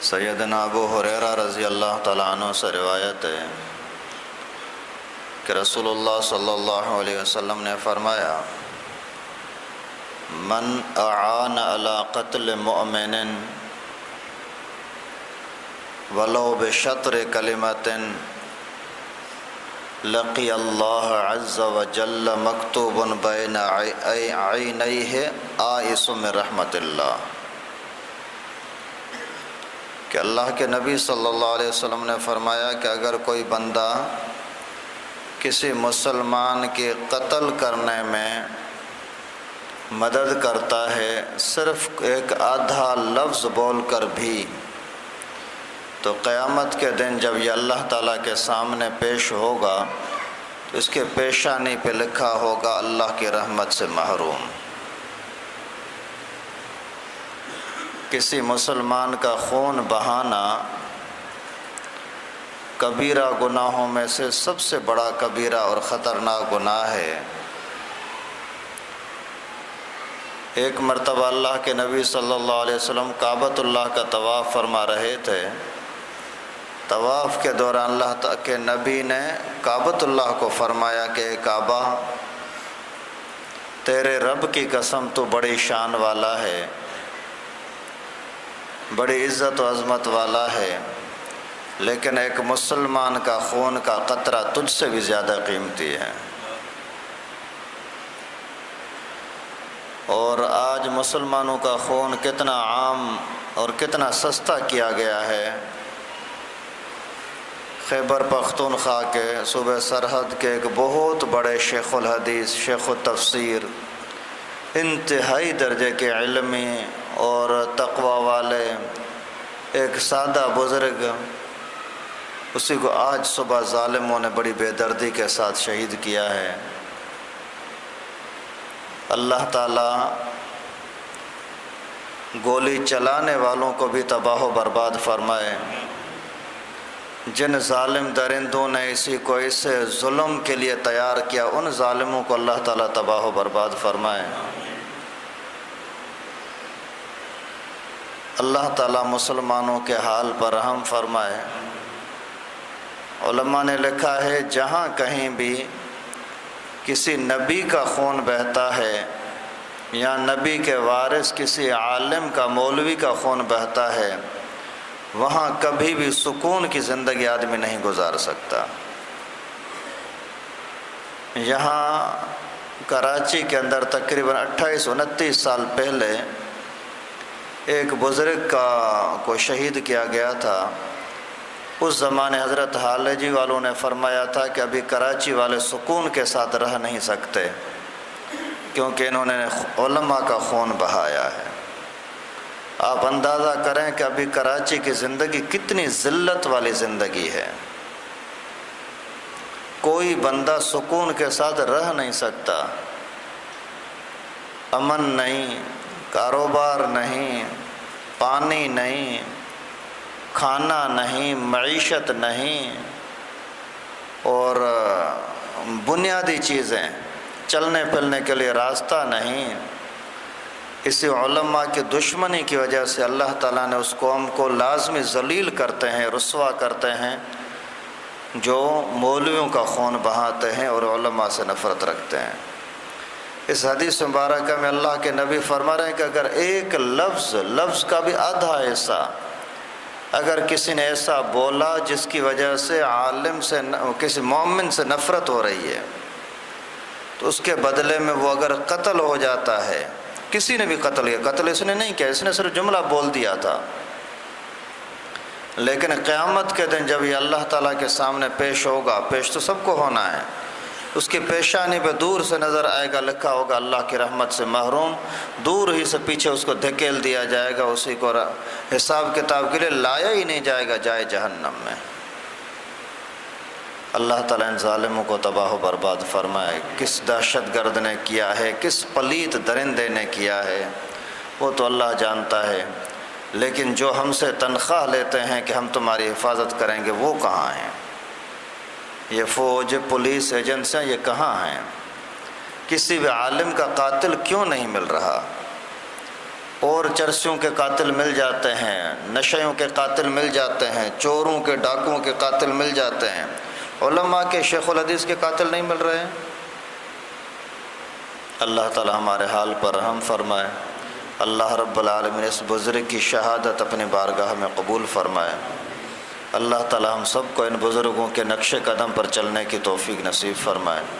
سیدنا ابو ہریرہ رضی اللہ تعالیٰ عنہ سے روایت ہے کہ رسول اللہ صلی اللہ علیہ وسلم نے فرمایا: من اعان علی قتل مؤمن ولو بشطر کلمۃ لقی اللہ عز وجل مکتوب بین عینیہ آئس من رحمت اللہ. کہ اللہ کے نبی صلی اللہ علیہ وسلم نے فرمایا کہ اگر کوئی بندہ کسی مسلمان کے قتل کرنے میں مدد کرتا ہے صرف ایک آدھا لفظ بول کر بھی، تو قیامت کے دن جب یہ اللہ تعالیٰ کے سامنے پیش ہوگا تو اس کے پیشانی پہ لکھا ہوگا اللہ کی رحمت سے محروم. کسی مسلمان کا خون بہانا کبیرہ گناہوں میں سے سب سے بڑا کبیرہ اور خطرناک گناہ ہے. ایک مرتبہ اللہ کے نبی صلی اللہ علیہ وسلم کعبۃ اللہ کا طواف فرما رہے تھے. طواف کے دوران اللہ تعالیٰ کے نبی نے کعبۃ اللہ کو فرمایا کہ اے کعبہ، تیرے رب کی قسم تو بڑی شان والا ہے، بڑی عزت و عظمت والا ہے، لیکن ایک مسلمان کا خون کا قطرہ تجھ سے بھی زیادہ قیمتی ہے. اور آج مسلمانوں کا خون کتنا عام اور کتنا سستا کیا گیا ہے. خیبر پختونخوا کے صوبہ سرحد کے ایک بہت بڑے شیخ الحدیث، شیخ التفسیر، انتہائی درجے کے علمی اور تقوی والے ایک سادہ بزرگ، اسی کو آج صبح ظالموں نے بڑی بے دردی کے ساتھ شہید کیا ہے. اللہ تعالیٰ گولی چلانے والوں کو بھی تباہ و برباد فرمائے. جن ظالم درندوں نے اسی کو اس ظلم کے لیے تیار کیا، ان ظالموں کو اللہ تعالیٰ تباہ و برباد فرمائے. اللہ تعالیٰ مسلمانوں کے حال پر رحم فرمائے. علماء نے لکھا ہے جہاں کہیں بھی کسی نبی کا خون بہتا ہے یا نبی کے وارث کسی عالم کا، مولوی کا خون بہتا ہے، وہاں کبھی بھی سکون کی زندگی آدمی نہیں گزار سکتا. یہاں کراچی کے اندر تقریباً 28-29 سال پہلے ایک بزرگ کو شہید کیا گیا تھا. اس زمانے حضرت حالجی والوں نے فرمایا تھا کہ ابھی کراچی والے سکون کے ساتھ رہ نہیں سکتے، کیونکہ انہوں نے علماء کا خون بہایا ہے. آپ اندازہ کریں کہ ابھی کراچی کی زندگی کتنی ذلت والی زندگی ہے. کوئی بندہ سکون کے ساتھ رہ نہیں سکتا. امن نہیں، کاروبار نہیں، پانی نہیں، کھانا نہیں، معیشت نہیں، اور بنیادی چیزیں، چلنے پھرنے کے لیے راستہ نہیں. اسی علماء کی دشمنی کی وجہ سے اللہ تعالیٰ نے اس قوم کو لازمی ذلیل کرتے ہیں، رسوا کرتے ہیں، جو مولویوں کا خون بہاتے ہیں اور علماء سے نفرت رکھتے ہیں. اس حدیث مبارکہ میں اللہ کے نبی فرما رہے ہیں کہ اگر ایک لفظ کا بھی آدھا حصہ اگر کسی نے ایسا بولا جس کی وجہ سے عالم سے، کسی مومن سے نفرت ہو رہی ہے، تو اس کے بدلے میں وہ اگر قتل ہو جاتا ہے، کسی نے بھی قتل کیا، قتل اس نے نہیں کیا، اس نے صرف جملہ بول دیا تھا، لیکن قیامت کے دن جب یہ اللہ تعالیٰ کے سامنے پیش ہوگا، پیش تو سب کو ہونا ہے، اس کی پیشانی پہ دور سے نظر آئے گا، لکھا ہوگا اللہ کی رحمت سے محروم. دور ہی سے پیچھے اس کو دھکیل دیا جائے گا، اسی کو حساب کتاب کے لیے لایا ہی نہیں جائے گا، جائے جہنم میں. اللہ تعالیٰ ان ظالموں کو تباہ و برباد فرمائے. کس دہشت گرد نے کیا ہے، کس پلیت درندے نے کیا ہے، وہ تو اللہ جانتا ہے. لیکن جو ہم سے تنخواہ لیتے ہیں کہ ہم تمہاری حفاظت کریں گے، وہ کہاں ہیں؟ یہ فوج، پولیس ایجنسیاں یہ کہاں ہیں؟ کسی بھی عالم کا قاتل کیوں نہیں مل رہا؟ اور چرسیوں کے قاتل مل جاتے ہیں، نشیوں کے قاتل مل جاتے ہیں، چوروں کے ڈاکوؤں کے قاتل مل جاتے ہیں، علماء کے شیخ الحدیث کے قاتل نہیں مل رہے ہیں۔ اللہ تعالی ہمارے حال پر رحم فرمائے۔ اللہ رب العالمین اس بزرگ کی شہادت اپنی بارگاہ میں قبول فرمائے۔ اللہ تعالی ہم سب کو ان بزرگوں کے نقش قدم پر چلنے کی توفیق نصیب فرمائے۔